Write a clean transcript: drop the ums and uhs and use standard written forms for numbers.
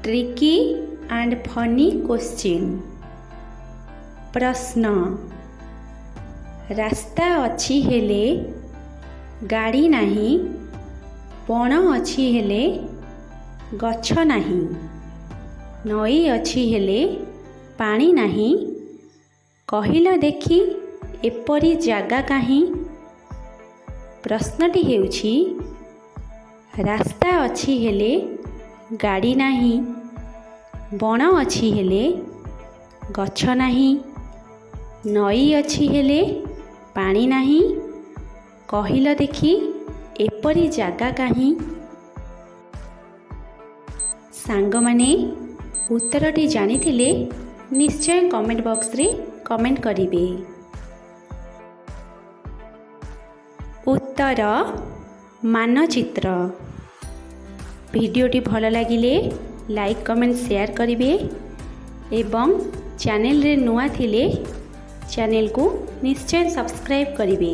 Tricky and funny question. प्रश्न रास्ता अच्छी हेले गाड़ी नहीं, बण अच्छी हेले गछ नहीं, नई अच्छी हेले पानी नहीं, कहिल देखी एपरी जागा काहीं। प्रश्नटी हेउछि रास्ता अच्छी हेले गाड़ी नहीं, बण अच्छी हेले गछ नहीं, नई अच्छी हेले पानी नहीं, कहिल देखी एपरी जागा काहीं। सांग माने उत्तरटी जानिथिले निश्चय कमेंट बॉक्स रे कमेंट करिवे। उत्तर मानचित्र। वीडियोटी भल लगिले लाइक कमेंट शेयर करिवे एवं चैनल रे नुआ थिले चैनल को निश्चय सब्सक्राइब करिवे।